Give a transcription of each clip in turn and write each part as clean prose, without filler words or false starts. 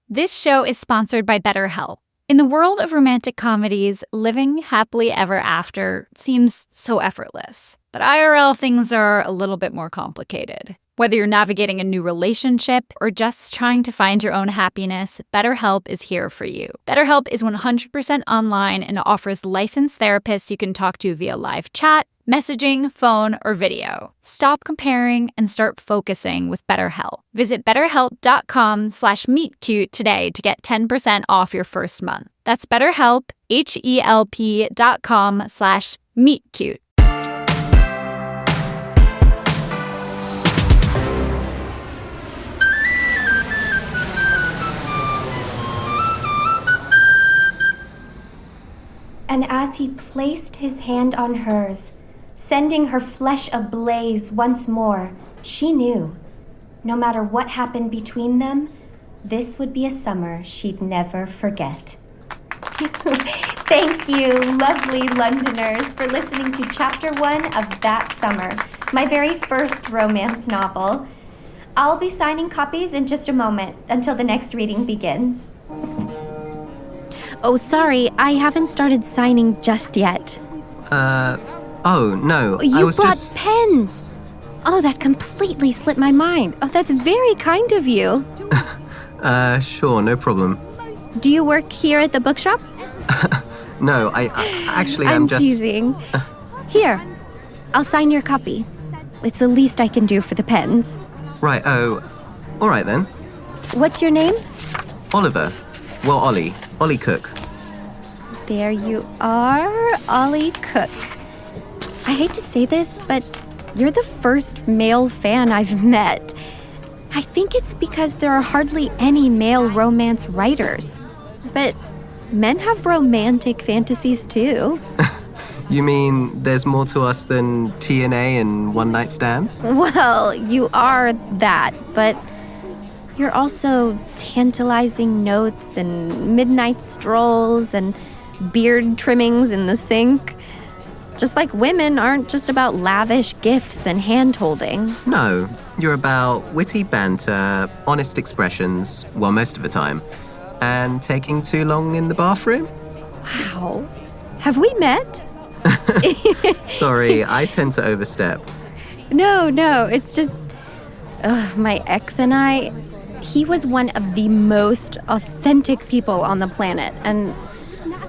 This show is sponsored by BetterHelp. In the world of romantic comedies, living happily ever after seems so effortless. But IRL things are a little bit more complicated. Whether you're navigating a new relationship or just trying to find your own happiness, BetterHelp is here for you. BetterHelp is 100% online and offers licensed therapists you can talk to via live chat, messaging, phone, or video. Stop comparing and start focusing with BetterHelp. Visit betterhelp.com/meetcute today to get 10% off your first month. That's BetterHelp, HELP.com/meetcute. And as he placed his hand on hers, sending her flesh ablaze once more, she knew, no matter what happened between them, this would be a summer she'd never forget. Thank you, lovely Londoners, for listening to Chapter 1 of That Summer, my very first romance novel. I'll be signing copies in just a moment until the next reading begins. Oh, sorry, I haven't started signing just yet. Oh, no, You I was brought just... pens! Oh, that completely slipped my mind. Oh, that's very kind of you. Sure, no problem. Do you work here at the bookshop? No, I actually, I'm just... teasing. Here, I'll sign your copy. It's the least I can do for the pens. Right, oh, all right then. What's your name? Oliver. Well, Ollie Cooke. There you are, Ollie Cooke. I hate to say this, but you're the first male fan I've met. I think it's because there are hardly any male romance writers. But men have romantic fantasies too. You mean there's more to us than TNA and one-night stands? Well, you are that, but you're also tantalizing notes and midnight strolls and beard trimmings in the sink. Just like women aren't just about lavish gifts and hand-holding. No, you're about witty banter, honest expressions, well, most of the time. And taking too long in the bathroom? Wow. Have we met? Sorry, I tend to overstep. No, it's just... my ex and I... He was one of the most authentic people on the planet, and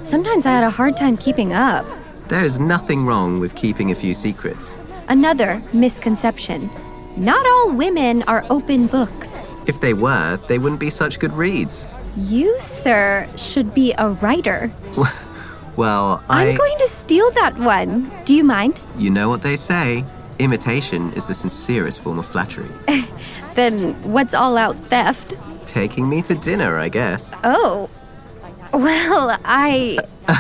sometimes I had a hard time keeping up. There is nothing wrong with keeping a few secrets. Another misconception. Not all women are open books. If they were, they wouldn't be such good reads. You, sir, should be a writer. Well, I'm going to steal that one. Do you mind? You know what they say. Imitation is the sincerest form of flattery. Then what's all-out theft? Taking me to dinner, I guess. Oh. Well,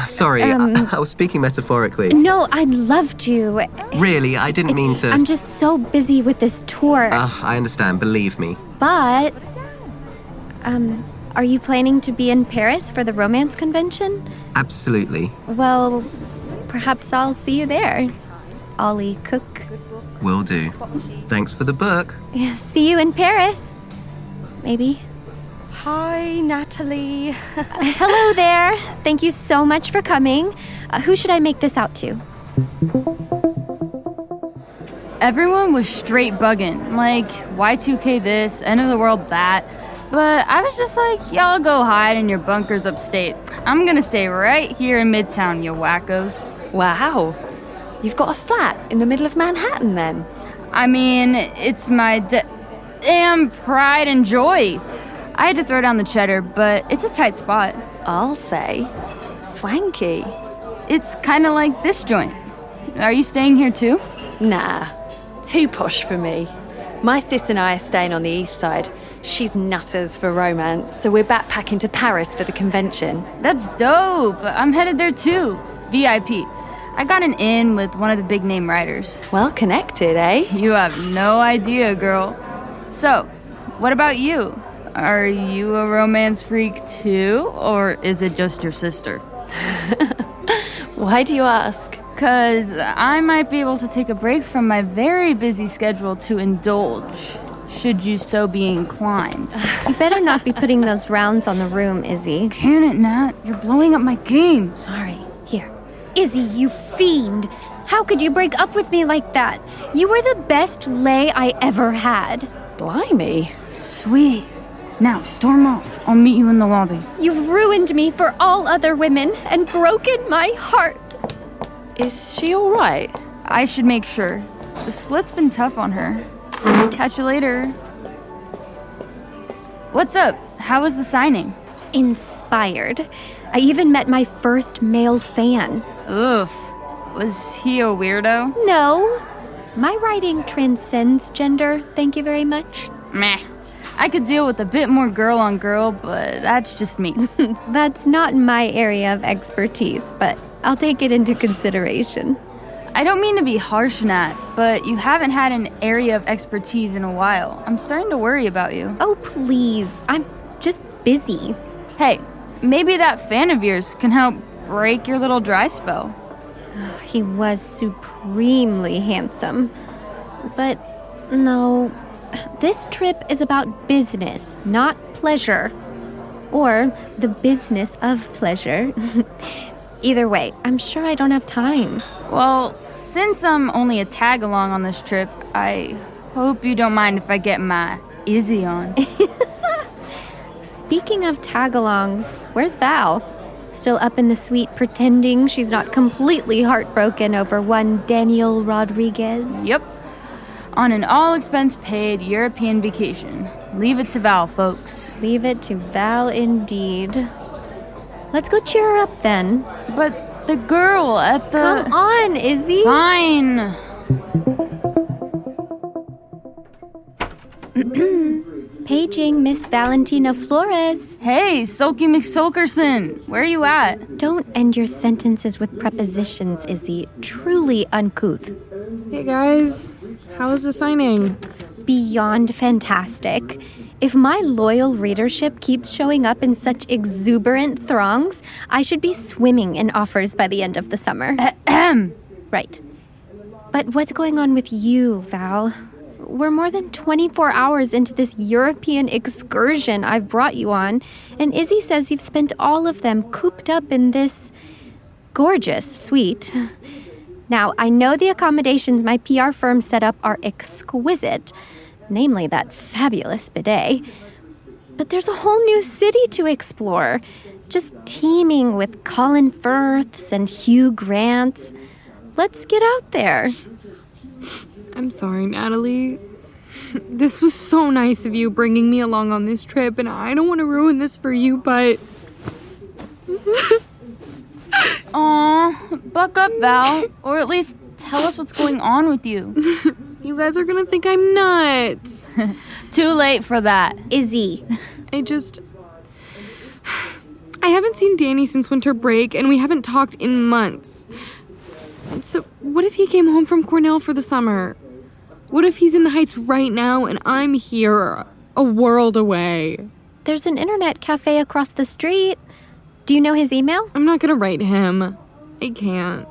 Sorry, I was speaking metaphorically. No, I'd love to. Really, I didn't mean to... I'm just so busy with this tour. I understand, believe me. But, are you planning to be in Paris for the romance convention? Absolutely. Well, perhaps I'll see you there, Ollie Cooke. Will do. Thanks for the book. Yeah, see you in Paris. Maybe. Hi, Natalie. Hello there. Thank you so much for coming. Who should I make this out to? Everyone was straight bugging, like Y2K this, end of the world that. But I was just like, y'all go hide in your bunkers upstate. I'm gonna stay right here in Midtown, you wackos. Wow. You've got a flat in the middle of Manhattan then? I mean, it's my damn pride and joy. I had to throw down the cheddar, but it's a tight spot. I'll say. Swanky. It's kind of like this joint. Are you staying here too? Nah, too posh for me. My sis and I are staying on the east side. She's nutters for romance, so we're backpacking to Paris for the convention. That's dope. I'm headed there too. VIP. I got an in with one of the big name writers. Well connected, eh? You have no idea, girl. So, what about you? Are you a romance freak too, or is it just your sister? Why do you ask? 'Cause I might be able to take a break from my very busy schedule to indulge, should you so be inclined. You better not be putting those rounds on the room, Izzy. Can it, Nat? You're blowing up my game. Sorry. Here. Izzy, you fiend! How could you break up with me like that? You were the best lay I ever had. Blimey. Sweet. Now, storm off. I'll meet you in the lobby. You've ruined me for all other women and broken my heart. Is she all right? I should make sure. The split's been tough on her. Catch you later. What's up? How was the signing? Inspired. I even met my first male fan. Oof. Was he a weirdo? No. My writing transcends gender, thank you very much. Meh. I could deal with a bit more girl on girl, but that's just me. That's not my area of expertise, but I'll take it into consideration. I don't mean to be harsh, Nat, but you haven't had an area of expertise in a while. I'm starting to worry about you. Oh, please. I'm just busy. Hey, maybe that fan of yours can help break your little dry spell. He was supremely handsome. But no, this trip is about business, not pleasure. Or the business of pleasure. Either way, I'm sure I don't have time. Well, since I'm only a tag-along on this trip, I hope you don't mind if I get my Izzy on. Speaking of tag-alongs, where's Val? Still up in the suite pretending she's not completely heartbroken over one Daniel Rodriguez? Yep. On an all-expense-paid European vacation. Leave it to Val, folks. Leave it to Val indeed. Let's go cheer her up then. But the girl at the... Come on, Izzy. Fine. Paging Miss Valentina Flores. Hey, Sulky McSulkerson. Where are you at? Don't end your sentences with prepositions, Izzy. Truly uncouth. Hey guys, how was the signing? Beyond fantastic. If my loyal readership keeps showing up in such exuberant throngs, I should be swimming in offers by the end of the summer. Ahem. Right. But what's going on with you, Val? We're more than 24 hours into this European excursion I've brought you on, and Izzy says you've spent all of them cooped up in this gorgeous suite. Now, I know the accommodations my PR firm set up are exquisite, namely that fabulous bidet. But there's a whole new city to explore, just teeming with Colin Firths and Hugh Grants. Let's get out there. I'm sorry, Natalie. This was so nice of you bringing me along on this trip, and I don't want to ruin this for you, but... Aw, buck up, Val. Or at least tell us what's going on with you. You guys are gonna think I'm nuts. Too late for that. Izzy. I haven't seen Danny since winter break, and we haven't talked in months. So what if he came home from Cornell for the summer? What if he's in the Heights right now and I'm here, a world away? There's an internet cafe across the street. Do you know his email? I'm not gonna write him. I can't.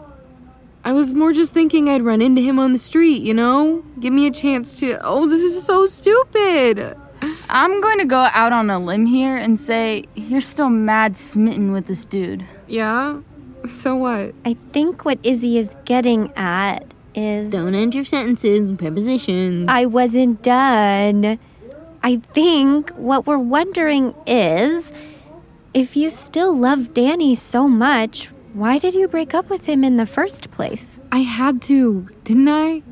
I was more just thinking I'd run into him on the street, you know? Give me a chance to... Oh, this is so stupid! I'm going to go out on a limb here and say you're still mad smitten with this dude. Yeah? So what? I think what Izzy is getting at is... Don't end your sentences with prepositions. I wasn't done. I think what we're wondering is, if you still love Danny so much, why did you break up with him in the first place? I had to, didn't I?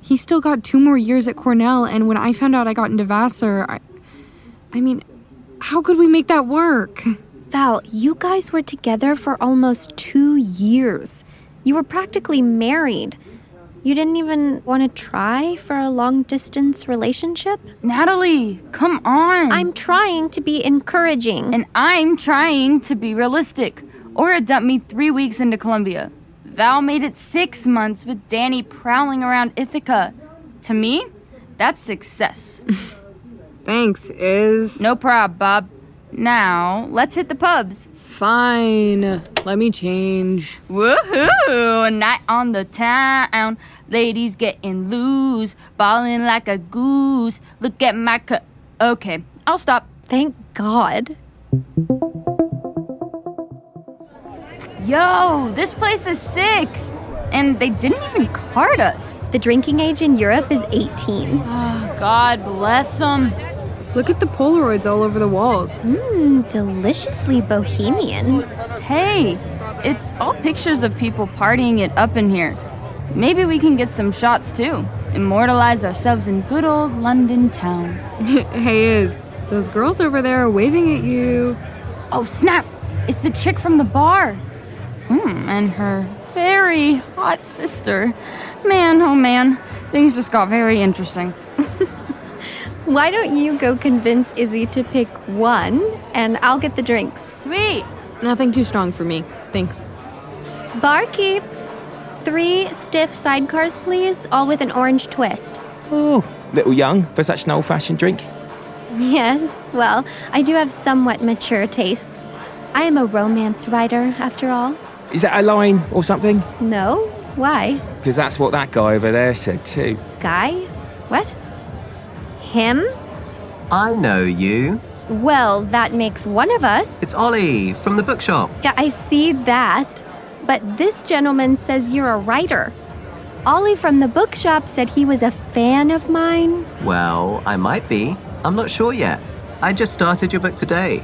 He still got 2 more years at Cornell, and when I found out I got into Vassar, I mean, how could we make that work? Val, you guys were together for almost 2 years. You were practically married. You didn't even want to try for a long-distance relationship? Natalie, come on. I'm trying to be encouraging. And I'm trying to be realistic. Aura dumped me 3 weeks into Columbia. Val made it 6 months with Danny prowling around Ithaca. To me, that's success. Thanks, Iz. No prob, Bob. Now, let's hit the pubs. Fine. Let me change. Woohoo! A night on the town. Ladies getting loose. Ballin' like a goose. Look at my Okay, I'll stop. Thank God. Yo, this place is sick. And they didn't even card us. The drinking age in Europe is 18. Oh, God bless them. Look at the Polaroids all over the walls. Deliciously bohemian. Hey, it's all pictures of people partying it up in here. Maybe we can get some shots too. Immortalize ourselves in good old London town. Hey, those girls over there are waving at you. Oh, snap! It's the chick from the bar. And her very hot sister. Man, oh man, things just got very interesting. Why don't you go convince Izzy to pick one, and I'll get the drinks. Sweet! Nothing too strong for me. Thanks. Barkeep, 3 stiff sidecars, please, all with an orange twist. Oh, little young for such an old-fashioned drink. Yes, well, I do have somewhat mature tastes. I am a romance writer, after all. Is that a line or something? No? Why? Because that's what that guy over there said too. Guy? What? Him? I know you. Well, that makes one of us. It's Ollie from the bookshop. Yeah, I see that. But this gentleman says you're a writer. Ollie from the bookshop said he was a fan of mine. Well, I might be. I'm not sure yet. I just started your book today.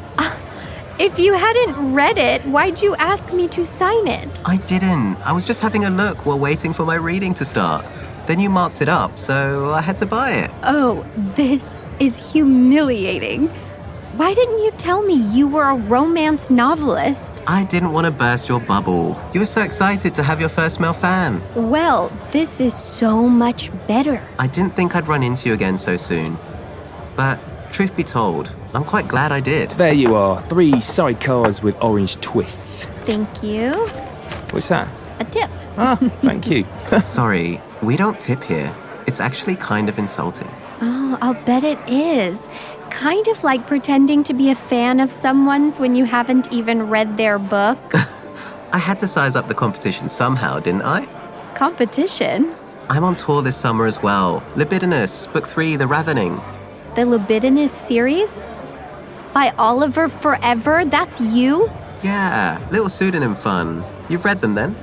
If you hadn't read it, why'd you ask me to sign it? I didn't. I was just having a look while waiting for my reading to start. Then you marked it up, so I had to buy it. Oh, this is humiliating. Why didn't you tell me you were a romance novelist? I didn't want to burst your bubble. You were so excited to have your first male fan. Well, this is so much better. I didn't think I'd run into you again so soon. But truth be told, I'm quite glad I did. There you are, 3 sidecars with orange twists. Thank you. What's that? A tip. Ah, thank you. Sorry, we don't tip here. It's actually kind of insulting. Oh, I'll bet it is. Kind of like pretending to be a fan of someone's when you haven't even read their book. I had to size up the competition somehow, didn't I? Competition? I'm on tour this summer as well. Libidinous, Book 3, The Ravening. The Libidinous series? By Oliver Forever? That's you? Yeah, little pseudonym fun. You've read them then?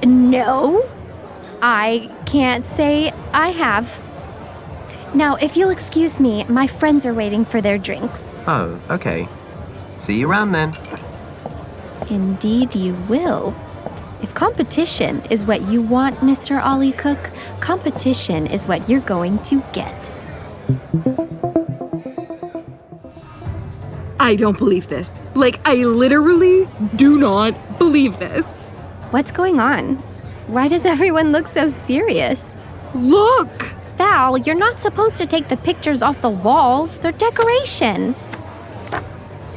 No. I can't say I have. Now, if you'll excuse me, my friends are waiting for their drinks. Oh, okay. See you around then. Indeed you will. If competition is what you want, Mr. Ollie Cooke, competition is what you're going to get. I don't believe this. Like, I literally do not believe this. What's going on? Why does everyone look so serious? Look! Val, you're not supposed to take the pictures off the walls. They're decoration.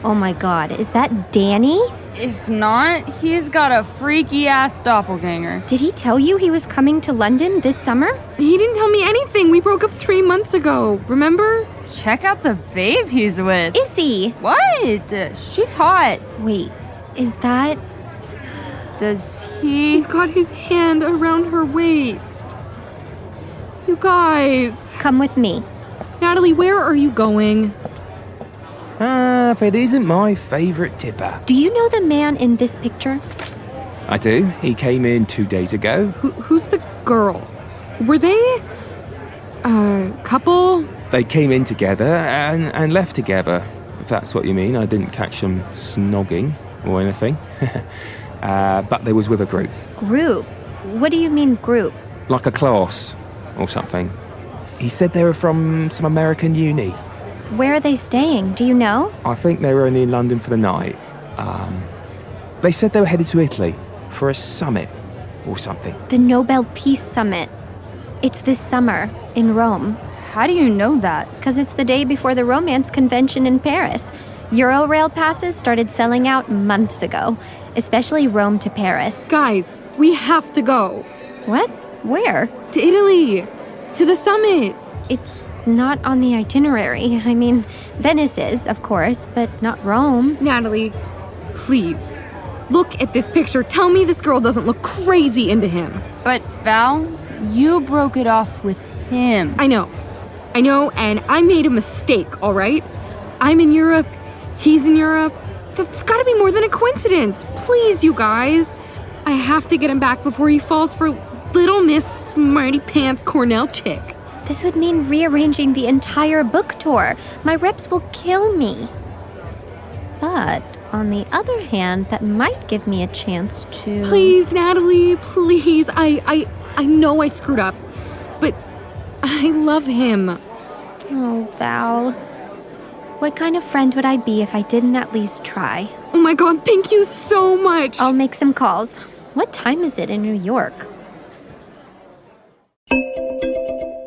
Oh my God, is that Danny? If not, he's got a freaky-ass doppelganger. Did he tell you he was coming to London this summer? He didn't tell me anything. We broke up 3 months ago, remember? Check out the babe he's with. Izzy! What? She's hot. Wait, is that... Does he... He's got his hand around her waist. You guys. Come with me. Natalie, where are you going? If it isn't my favourite tipper. Do you know the man in this picture? I do. He came in 2 days ago. Who's the girl? Were they a couple? They came in together and left together, if that's what you mean. I didn't catch them snogging or anything. But they was with a group. Group? What do you mean group? Like a class or something. He said they were from some American uni. Where are they staying? Do you know? I think they were only in London for the night. They said they were headed to Italy for a summit or something. The Nobel Peace Summit. It's this summer in Rome. How do you know that? Because it's the day before the romance convention in Paris. Eurorail passes started selling out months ago, especially Rome to Paris. Guys, we have to go. What? Where? To Italy. To the summit. It's not on the itinerary. I mean, Venice is, of course, but not Rome. Natalie, please. Look at this picture. Tell me this girl doesn't look crazy into him. But Val, you broke it off with him. I know, and I made a mistake, all right? I'm in Europe, he's in Europe. It's gotta be more than a coincidence. Please, you guys. I have to get him back before he falls for little Miss Smarty Pants Cornell chick. This would mean rearranging the entire book tour. My reps will kill me. But on the other hand, that might give me a chance to... Please, Natalie, please. I know I screwed up, but I love him. Oh, Val. What kind of friend would I be if I didn't at least try? Oh my god, thank you so much. I'll make some calls. What time is it in New York?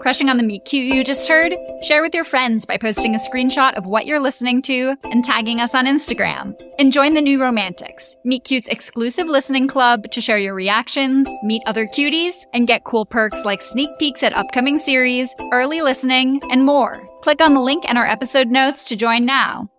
Crushing on the meet cute you just heard? Share with your friends by posting a screenshot of what you're listening to and tagging us on Instagram. And join the New Romantics, Meet Cute's exclusive listening club to share your reactions, meet other cuties, and get cool perks like sneak peeks at upcoming series, early listening, and more. Click on the link in our episode notes to join now.